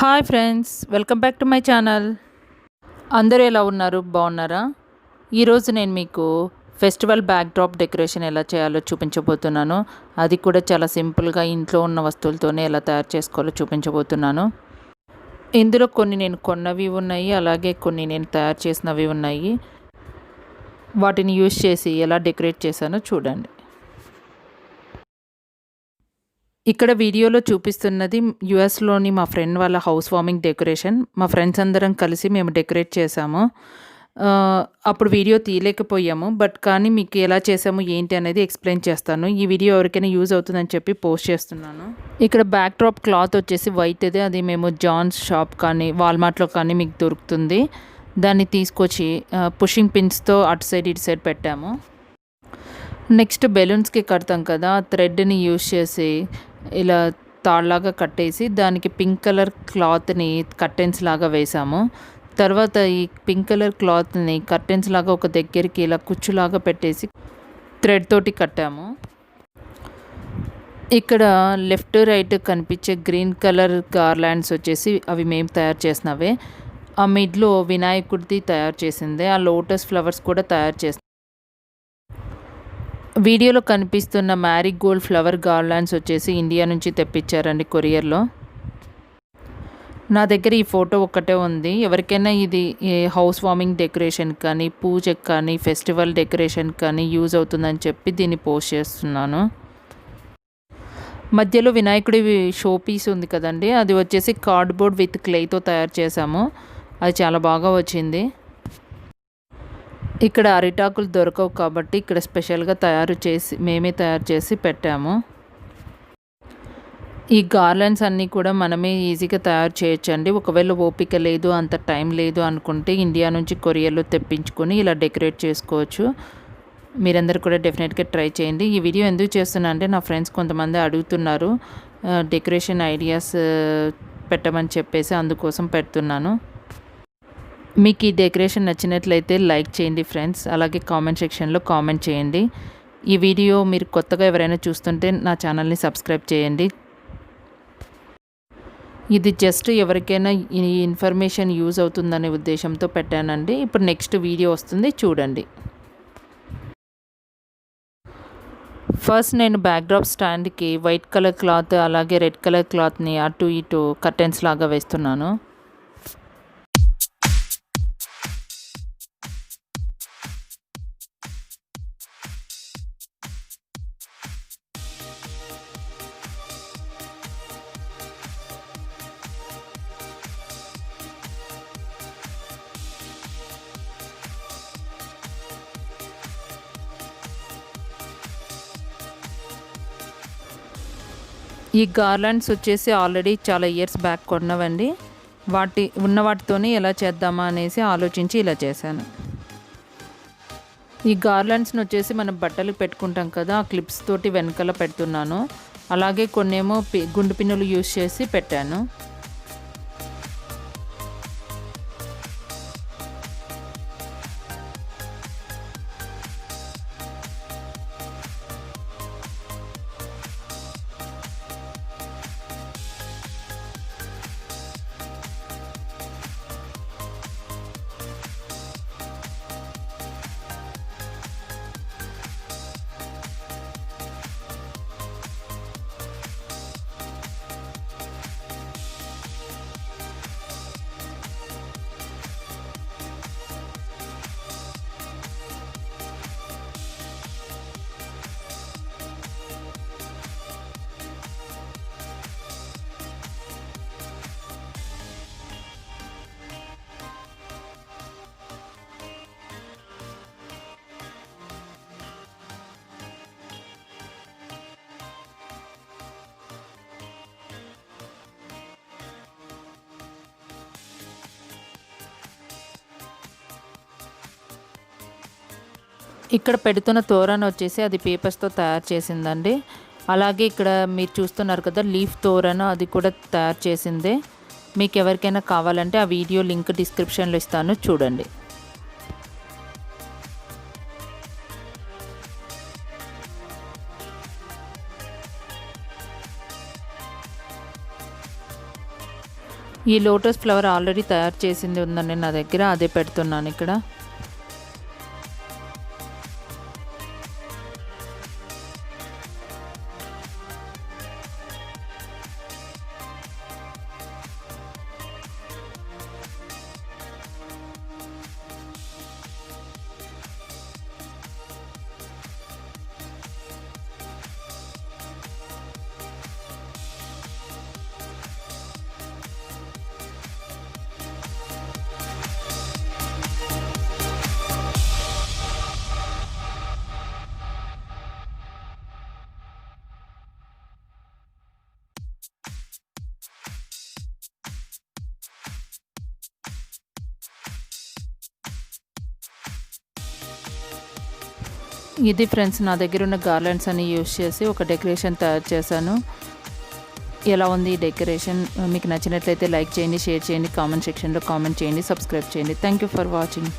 Hi friends, welcome back to my channel. అందరూ ఎలా ఉన్నారు? బాగున్నారా? ఈరోజు నేను మీకు ఫెస్టివల్ బ్యాక్డ్రాప్ డెకరేషన్ ఎలా చేయాలో చూపించబోతున్నాను. అది కూడా చాలా సింపుల్గా ఇంట్లో ఉన్న వస్తువులతోనే ఎలా తయారు చేసుకోవాలో చూపించబోతున్నాను. ఇందులో కొన్ని నేను కొన్నవి ఉన్నాయి, అలాగే కొన్ని నేను తయారు చేసినవి ఉన్నాయి. వాటిని యూజ్ చేసి ఎలా డెకరేట్ చేశానో చూడండి. ఇక్కడ వీడియోలో చూపిస్తున్నది యుఎస్లోని మా ఫ్రెండ్ వాళ్ళ హౌస్ వార్మింగ్ డెకరేషన్. మా ఫ్రెండ్స్ అందరం కలిసి మేము డెకరేట్ చేసాము. అప్పుడు వీడియో తీయలేకపోయాము, కానీ మీకు ఎలా చేసాము ఏంటి అనేది ఎక్స్ప్లెయిన్ చేస్తాను. ఈ వీడియో ఎవరికైనా యూజ్ అవుతుందని చెప్పి పోస్ట్ చేస్తున్నాను. ఇక్కడ బ్యాక్ డ్రాప్ క్లాత్ వచ్చేసి వైట్ది, అది మేము జాన్స్ షాప్ కానీ వాల్మార్ట్లో కానీ మీకు దొరుకుతుంది. దాన్ని తీసుకొచ్చి పుషింగ్ పిన్స్తో అటు సైడ్ ఇటు సైడ్ పెట్టాము. నెక్స్ట్ బెలూన్స్కి కడతాం కదా, ఆ థ్రెడ్ని యూజ్ చేసి ఇలా తాళ్ళలాగా కట్టేసి దానికి పింక్ కలర్ క్లాత్ని కర్టెన్స్ లాగా వేసాము. తర్వాత ఈ పింక్ కలర్ క్లాత్ని కర్టెన్స్ లాగా ఒక దగ్గరికి ఇలా కుచ్చులాగా పెట్టేసి థ్రెడ్ తోటి కట్టాము. ఇక్కడ లెఫ్ట్ రైట్ కనిపించే గ్రీన్ కలర్ గార్లాండ్స్ వచ్చేసి అవి మేము తయారు చేసినవే. ఆ మిడ్లో వినాయకుడిది తయారు చేసిందే. ఆ లోటస్ ఫ్లవర్స్ కూడా తయారు చేస్తాం. వీడియోలో కనిపిస్తున్న మ్యారీగోల్డ్ ఫ్లవర్ గార్లాండ్స్ వచ్చేసి ఇండియా నుంచి తెప్పించారండి కొరియర్లో. నా దగ్గర ఈ ఫోటో ఒక్కటే ఉంది. ఎవరికైనా ఇది హౌస్ వార్మింగ్ డెకరేషన్ కానీ, పూజకి కానీ, ఫెస్టివల్ డెకరేషన్ కానీ యూజ్ అవుతుందని చెప్పి దీన్ని పోస్ట్ చేస్తున్నాను. మధ్యలో వినాయకుడి షో పీస్ ఉంది కదండి, అది వచ్చేసి కార్డ్బోర్డ్ విత్ క్లేతో తయారు చేసాము. అది చాలా బాగా వచ్చింది. ఇక్కడ అరిటాకులు దొరకవు కాబట్టి ఇక్కడ స్పెషల్గా మేమే తయారు చేసి పెట్టాము. ఈ గార్లాండ్స్ అన్నీ కూడా మనమే ఈజీగా తయారు చేయొచ్చండి. ఒకవేళ ఓపిక లేదు, అంత టైం లేదు అనుకుంటే ఇండియా నుంచి కొరియర్లో తెప్పించుకొని ఇలా డెకరేట్ చేసుకోవచ్చు. మీరందరూ కూడా డెఫినెట్గా ట్రై చేయండి. ఈ వీడియో ఎందుకు చేస్తున్నా అంటే నా ఫ్రెండ్స్ కొంతమంది అడుగుతున్నారు డెకరేషన్ ఐడియాస్ పెట్టమని చెప్పేసి, అందుకోసం పెడుతున్నాను. మీకు ఈ డెకరేషన్ నచ్చినట్లయితే లైక్ చేయండి ఫ్రెండ్స్, అలాగే కామెంట్ సెక్షన్లో కామెంట్ చేయండి. ఈ వీడియో మీరు కొత్తగా ఎవరైనా చూస్తుంటే నా ఛానల్ని సబ్స్క్రైబ్ చేయండి. ఇది జస్ట్ ఎవరికైనా ఈ ఇన్ఫర్మేషన్ యూజ్ అవుతుందనే ఉద్దేశంతో పెట్టానండి. ఇప్పుడు నెక్స్ట్ వీడియో వస్తుంది, చూడండి. ఫస్ట్ నేను బ్యాక్డ్రాప్ స్టాండ్కి వైట్ కలర్ క్లాత్ అలాగే రెడ్ కలర్ క్లాత్ని అటు ఇటు కర్టెన్స్ లాగా వేస్తున్నాను. ఈ గార్లాండ్స్ వచ్చేసి ఆల్రెడీ చాలా ఇయర్స్ బ్యాక్ కొన్నవండి. వాటితోనే ఎలా చేద్దామా అనేసి ఆలోచించి ఇలా చేశాను. ఈ గార్లాండ్స్ని వచ్చేసి మనం బట్టలు పెట్టుకుంటాం కదా, ఆ క్లిప్స్ తోటి వెనకాల పెడుతున్నాను. అలాగే కొన్నేమో గుండు పిన్నులు యూజ్ చేసి పెట్టాను. ఇక్కడ పెడుతున్న తోరణ వచ్చేసి అది పేపర్స్తో తయారు చేసిందండి. అలాగే ఇక్కడ మీరు చూస్తున్నారు కదా లీఫ్ తోరణ, అది కూడా తయారు చేసిందే. మీకు ఎవరికైనా కావాలంటే ఆ వీడియో లింక్ డిస్క్రిప్షన్లో ఇస్తాను, చూడండి. ఈ లోటస్ ఫ్లవర్ ఆల్రెడీ తయారు చేసింది ఉందండి నా దగ్గర, అదే పెడుతున్నాను ఇక్కడ. ఇది ఫ్రెండ్స్ నా దగ్గర ఉన్న గార్లెండ్స్ అన్ని యూస్ చేసి ఒక డెకరేషన్ తయారు చేశాను. ఎలా ఉంది ఈ డెకరేషన్? మీకు నచ్చినట్లయితే లైక్ చేయండి, షేర్ చేయండి, కామెంట్ సెక్షన్లో కామెంట్ చేయండి, సబ్స్క్రైబ్ చేయండి. Thank you for watching.